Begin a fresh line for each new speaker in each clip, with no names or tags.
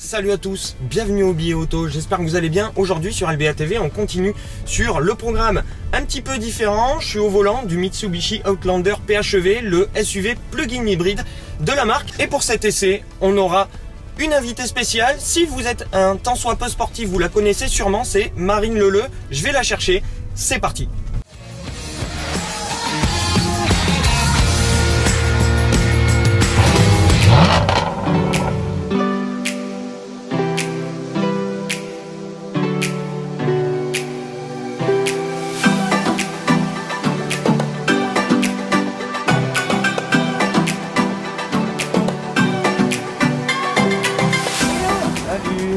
Salut à tous, bienvenue au Billet Auto, j'espère que vous allez bien. Aujourd'hui sur LBA TV, on continue sur le programme un petit peu différent. Je suis au volant du Mitsubishi Outlander PHEV, le SUV plug-in hybride de la marque. Et pour cet essai, on aura une invitée spéciale. Si vous êtes un tant soit peu sportif, vous la connaissez sûrement, c'est Marine Leleu. Je vais la chercher, c'est parti.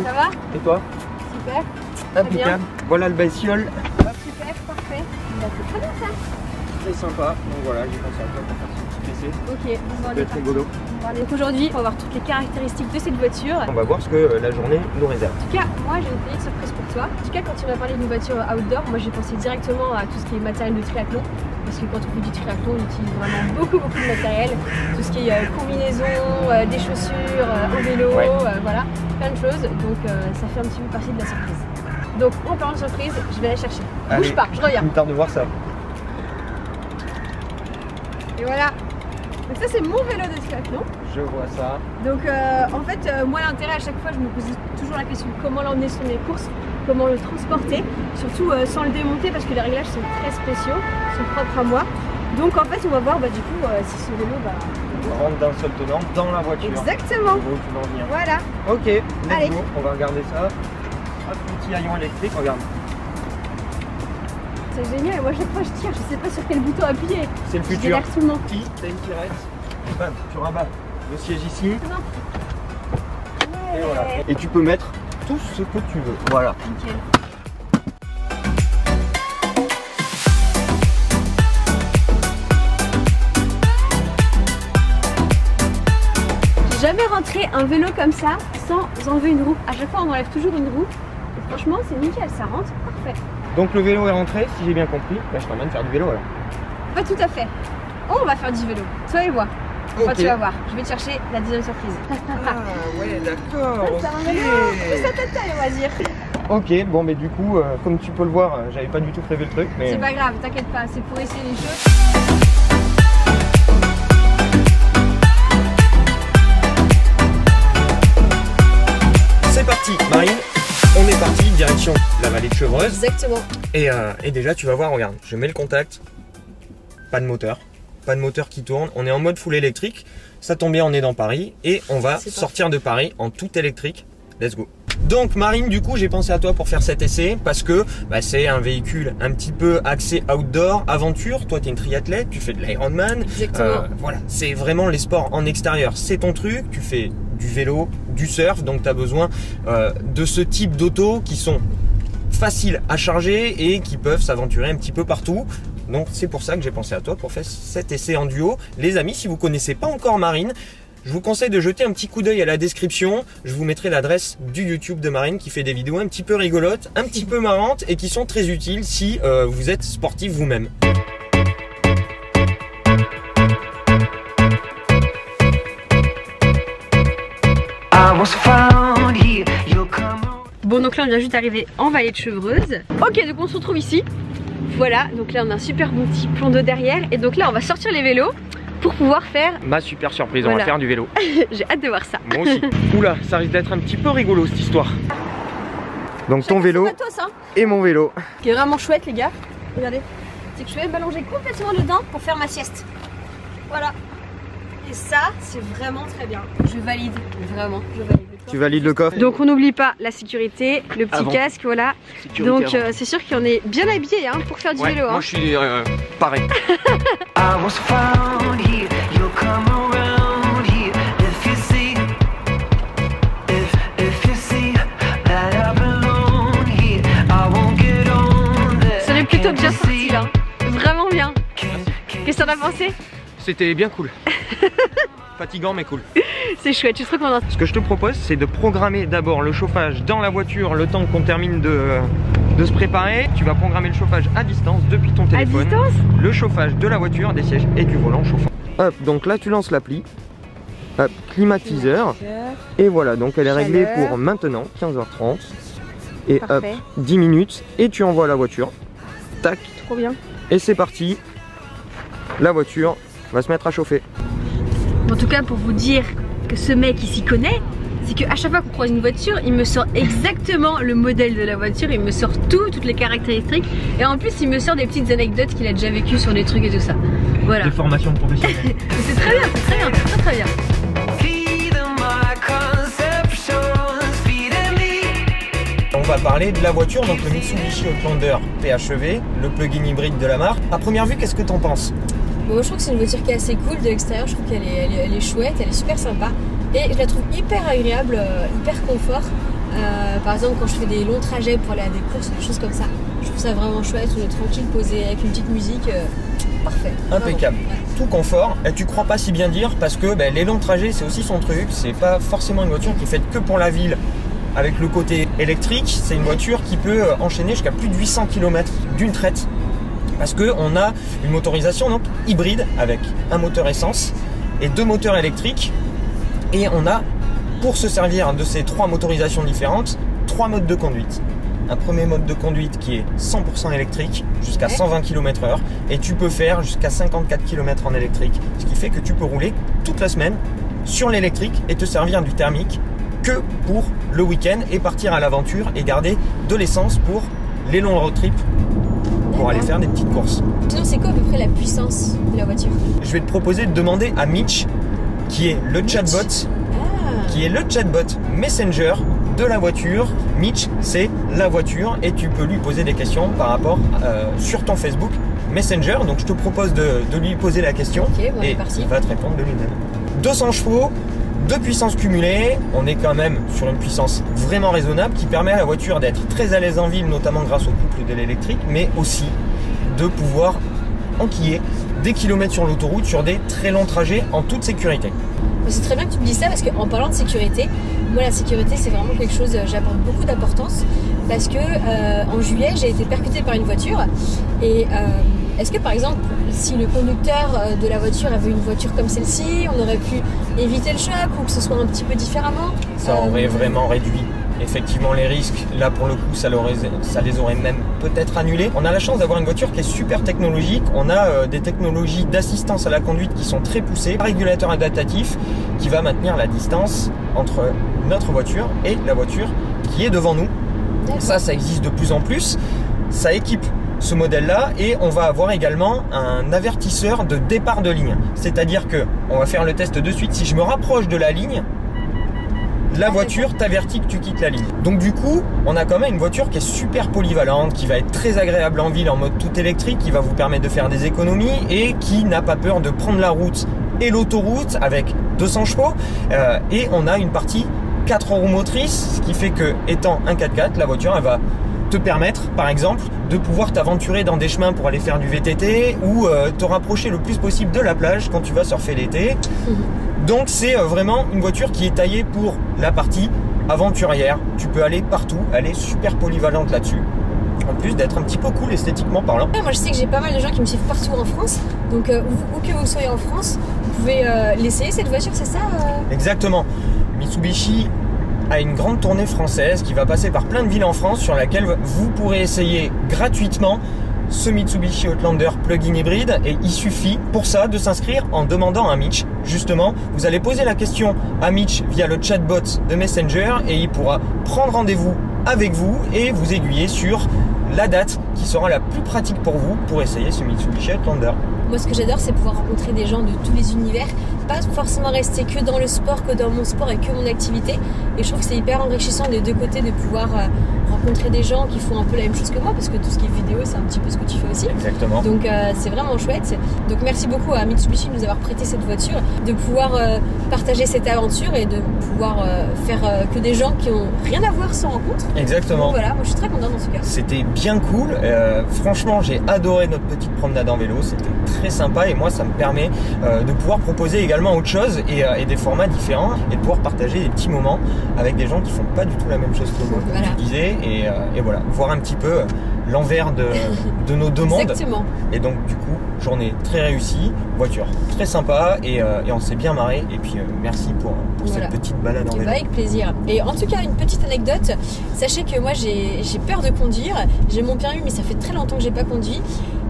Ça va?
Et toi?
Super.
Impeccable. Voilà le bestiole.
Super, parfait. C'est très bien ça.
Très sympa. Donc voilà, j'ai pensé à toi pour faire ce petit essai.
Ok,
Ça peut être rigolo.
Donc aujourd'hui, on va voir toutes les caractéristiques de cette voiture.
On va voir ce que la journée nous réserve.
En tout cas, moi j'ai une petite surprise pour toi. En tout cas, quand tu m'as parlé d'une voiture outdoor, moi j'ai pensé directement à tout ce qui est matériel de triathlon. Parce que quand on fait du triathlon, on utilise vraiment beaucoup de matériel. Tout ce qui est combinaison, des chaussures, au vélo,
Ouais.
voilà, plein de choses. Donc ça fait un petit peu partie de la surprise. Donc en parlant de surprise, je vais aller chercher.
Allez,
Bouge pas, je reviens.
il me tarde de voir ça.
Et voilà. Donc ça c'est mon vélo de triathlon.
Je vois ça.
Donc en fait moi l'intérêt à chaque fois je me pose toujours la question de comment l'emmener sur mes courses, comment le transporter, surtout sans le démonter parce que les réglages sont très spéciaux, sont propres à moi. Donc en fait on va voir du coup si ce vélo
On rentre d'un seul tenant dans la voiture.
Exactement.
Où tu veux en venir.
Voilà.
Ok,
Allez.
let's go. On va regarder ça. Hop, petit haillon électrique, regarde.
C'est génial, moi chaque fois je tire, je sais pas sur quel bouton appuyer.
C'est le
Je
futur.
galère sous le nom.
Qui t'as une tirette. Bam, tu rabats le siège ici.
Non.
Et
Ouais.
voilà. Et tu peux mettre tout ce que tu veux. Voilà.
Nickel. J'ai jamais rentré un vélo comme ça sans enlever une roue. À chaque fois on enlève toujours une roue. Et franchement c'est nickel, ça rentre parfait.
Donc le vélo est rentré, si j'ai bien compris. Bah, je t'emmène faire du vélo alors.
Pas tout à fait. Oh, on va faire du vélo. Toi et moi. Enfin,
Ok.
tu vas voir. Je vais te chercher la deuxième surprise.
Ah ouais, d'accord.
Ça va
ok.
bien. Plus à ta taille, on va dire.
Ok, bon mais du coup, comme tu peux le voir, j'avais pas du tout prévu le truc, mais
C'est pas grave, t'inquiète pas. C'est pour essayer les choses.
c'est parti. Marine, on est parti direction la vallée de Chevreuse.
Exactement.
Et déjà, tu vas voir, regarde, je mets le contact, pas de moteur qui tourne. On est en mode full électrique. Ça tombe bien, on est dans Paris et on va sortir de Paris en tout électrique. Let's go. Donc Marine, du coup j'ai pensé à toi pour faire cet essai parce que c'est un véhicule un petit peu axé outdoor, aventure. Toi tu es une triathlète, tu fais de l'Ironman.
Exactement.
Voilà, c'est vraiment les sports en extérieur, c'est ton truc. Tu fais du vélo, du surf, donc tu as besoin de ce type d'auto qui sont faciles à charger et qui peuvent s'aventurer un petit peu partout. Donc c'est pour ça que j'ai pensé à toi pour faire cet essai en duo. Les amis, si vous connaissez pas encore Marine, je vous conseille de jeter un petit coup d'œil à la description. Je vous mettrai l'adresse du YouTube de Marine qui fait des vidéos un petit peu rigolotes, un petit peu marrantes et qui sont très utiles si vous êtes sportif vous-même.
Bon, donc là on vient juste d'arriver en vallée de Chevreuse. Ok, donc on se retrouve ici. Voilà, donc là on a un super bon petit plan d'eau derrière. Et donc là on va sortir les vélos pour pouvoir faire
Ma super surprise, on
Voilà.
va faire du vélo.
J'ai hâte de voir ça.
Moi aussi. Oula, ça risque d'être un petit peu rigolo cette histoire. Donc ton
Chacun
vélo
son matos, hein.
et mon vélo.
Ce qui est vraiment chouette les gars, regardez, c'est que je vais m'allonger complètement dedans pour faire ma sieste. Voilà. Et ça, c'est vraiment très bien. Je valide, vraiment, je valide.
Tu valides le coffre?
Donc on n'oublie pas la sécurité, le petit
Avant.
casque, voilà.
Sécurité
Donc
avant.
c'est sûr qu'on est bien habillé hein, pour faire du vélo.
Moi
Hein.
je suis pareil.
I was found here, you'll come around here if you see, if you see that I belong here, I won't get on there.
Ça est plutôt bien
Can't you
sorti
see?
là, vraiment bien. Qu'est-ce que t'en as pensé?
C'était bien cool. Fatigant mais cool.
C'est chouette, je suis trop contente.
Ce que je te propose, c'est de programmer d'abord le chauffage dans la voiture le temps qu'on termine de se préparer. Tu vas programmer le chauffage à distance depuis ton téléphone.
distance?
Le chauffage de la voiture, des sièges et du volant chauffant. Hop, donc là tu lances l'appli. Hop, climatiseur. Et voilà, donc elle est réglée pour maintenant, 15h30. Et
Parfait.
hop, 10 minutes. Et tu envoies la voiture. Tac.
Trop bien.
Et c'est parti. La voiture va se mettre à chauffer.
En tout cas, pour vous dire que ce mec il s'y connaît, c'est qu'à chaque fois qu'on croise une voiture, il me sort exactement le modèle de la voiture, il me sort toutes les caractéristiques, et en plus il me sort des petites anecdotes qu'il a déjà vécues sur des trucs et tout ça. Voilà.
Des formations professionnelles.
C'est très bien, c'est très bien, très très bien.
Feeding my conceptions, feeding me.
On va parler de la voiture, donc le Mitsubishi Outlander PHEV, le plug-in hybride de la marque. À première vue, qu'est-ce que t'en penses?
Bon, je trouve que c'est une voiture qui est assez cool de l'extérieur, je trouve qu'elle est chouette, elle est super sympa. Et je la trouve hyper agréable, hyper confort. Par exemple, quand je fais des longs trajets pour aller à des courses, des choses comme ça, je trouve ça vraiment chouette. On est tranquille, posé avec une petite musique, parfait.
Impeccable.
Ouais.
Tout confort. Et tu crois pas si bien dire parce que les longs trajets, c'est aussi son truc. C'est pas forcément une voiture qui est faite que pour la ville. Avec le côté électrique, c'est une voiture qui peut enchaîner jusqu'à plus de 800 km d'une traite. Parce qu'on a une motorisation donc hybride avec un moteur essence et 2 moteurs électriques. Et on a, pour se servir de ces 3 motorisations différentes, 3 modes de conduite. Un premier mode de conduite qui est 100% électrique, jusqu'à 120 km/h, et tu peux faire jusqu'à 54 km en électrique. Ce qui fait que tu peux rouler toute la semaine sur l'électrique et te servir du thermique que pour le week-end et partir à l'aventure et garder de l'essence pour les longs road trips, pour aller faire des petites courses.
Sinon, c'est quoi à peu près la puissance de la voiture?
Je vais te proposer de demander à Mitch, qui est le chatbot, Messenger de la voiture. Mitch, c'est la voiture et tu peux lui poser des questions par rapport sur ton Facebook Messenger. Donc je te propose de lui poser la question.
Ok, bon,
et
parti.
il va te répondre de lui-même. 200 chevaux, de puissance cumulée. On est quand même sur une puissance vraiment raisonnable qui permet à la voiture d'être très à l'aise en ville, notamment grâce au couple de l'électrique, mais aussi de pouvoir enquiller des kilomètres sur l'autoroute sur des très longs trajets en toute sécurité.
C'est très bien que tu me dises ça parce qu'en parlant de sécurité, moi la sécurité c'est vraiment quelque chose, j'apporte beaucoup d'importance parce que en juillet j'ai été percutée par une voiture et est-ce que par exemple si le conducteur de la voiture avait une voiture comme celle-ci, on aurait pu éviter le choc ou que ce soit un petit peu différemment?
Ça aurait vraiment réduit effectivement les risques. Là pour le coup ça les aurait même peut-être annulés. On a la chance d'avoir une voiture qui est super technologique. On a des technologies d'assistance à la conduite qui sont très poussées. Un régulateur adaptatif qui va maintenir la distance entre notre voiture et la voiture qui est devant nous. Ça existe de plus en plus. Ça équipe ce modèle-là et on va avoir également un avertisseur de départ de ligne. C'est-à-dire que on va faire le test de suite. Si je me rapproche de la ligne, la voiture t'avertit que tu quittes la ligne. Donc du coup, on a quand même une voiture qui est super polyvalente, qui va être très agréable en ville en mode tout électrique, qui va vous permettre de faire des économies et qui n'a pas peur de prendre la route et l'autoroute avec 200 chevaux. Et on a une partie 4 roues motrices, ce qui fait que, étant un 4x4, la voiture elle va te permettre, par exemple, de pouvoir t'aventurer dans des chemins pour aller faire du VTT ou te rapprocher le plus possible de la plage quand tu vas surfer l'été. Donc c'est vraiment une voiture qui est taillée pour la partie aventurière. Tu peux aller partout, elle est super polyvalente là-dessus. En plus d'être un petit peu cool esthétiquement parlant.
Moi je sais que j'ai pas mal de gens qui me suivent partout en France. Donc où que vous soyez en France, vous pouvez l'essayer cette voiture, c'est ça
Exactement. Mitsubishi a une grande tournée française qui va passer par plein de villes en France sur laquelle vous pourrez essayer gratuitement ce Mitsubishi Outlander plug-in hybride et il suffit pour ça de s'inscrire en demandant à Mitch. Justement, vous allez poser la question à Mitch via le chatbot de Messenger et il pourra prendre rendez-vous avec vous et vous aiguiller sur la date qui sera la plus pratique pour vous pour essayer ce Mitsubishi Outlander.
Moi ce que j'adore c'est pouvoir rencontrer des gens de tous les univers, pas forcément rester que dans le sport, que dans mon sport et que mon activité. Et je trouve que c'est hyper enrichissant des deux côtés de pouvoir rencontrer des gens qui font un peu la même chose que moi, parce que tout ce qui est vidéo c'est un petit peu ce que tu fais aussi.
Exactement.
Donc c'est vraiment chouette. Donc merci beaucoup à Mitsubishi de nous avoir prêté cette voiture, de pouvoir partager cette aventure et de pouvoir faire que des gens qui ont rien à voir se rencontrent.
Exactement.
Donc voilà, moi je suis très contente dans ce cas.
C'était bien cool. Franchement, j'ai adoré notre petite promenade en vélo. C'était très sympa et moi, ça me permet de pouvoir proposer également autre chose et des formats différents et de pouvoir partager des petits moments avec des gens qui font pas du tout la même chose que moi, comme
Voilà.
tu disais. Et voilà, voir un petit peu l'envers de nos demandes.
Exactement.
Et donc du coup, journée très réussie, voiture très sympa et on s'est bien marré. Et puis merci pour
Voilà.
cette petite balade en
Et
vélo.
bah, avec plaisir. Et en tout cas, une petite anecdote. Sachez que moi, j'ai peur de conduire. J'ai mon permis, mais ça fait très longtemps que j'ai pas conduit.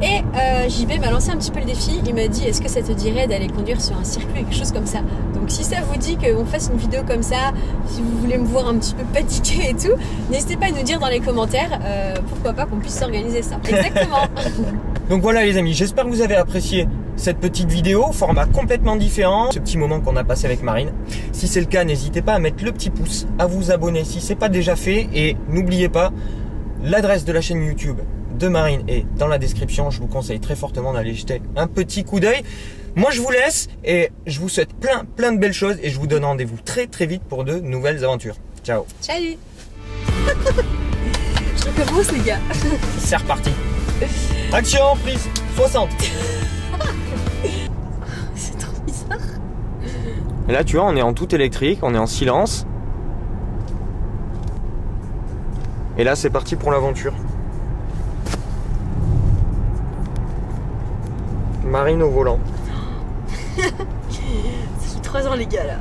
Et JB m'a lancé un petit peu le défi. Il m'a dit, est-ce que ça te dirait d'aller conduire sur un circuit, quelque chose comme ça? Donc si ça vous dit qu'on fasse une vidéo comme ça, si vous voulez me voir un petit peu paniquer et tout, n'hésitez pas à nous dire dans les commentaires. Pourquoi pas qu'on puisse s'organiser ça. Exactement.
Donc voilà les amis, j'espère que vous avez apprécié cette petite vidéo, format complètement différent, ce petit moment qu'on a passé avec Marine. Si c'est le cas, n'hésitez pas à mettre le petit pouce, à vous abonner si c'est pas déjà fait et n'oubliez pas, l'adresse de la chaîne YouTube de Marine est dans la description. Je vous conseille très fortement d'aller jeter un petit coup d'œil. Moi je vous laisse et je vous souhaite plein de belles choses et je vous donne rendez-vous très vite pour de nouvelles aventures. Ciao.
Salut. Je recommence les gars.
C'est reparti. Action, prise 60.
C'est trop bizarre.
Et là tu vois, on est en tout électrique, on est en silence. Et là c'est parti pour l'aventure. Marine au volant.
Ça fait 3 ans les gars là.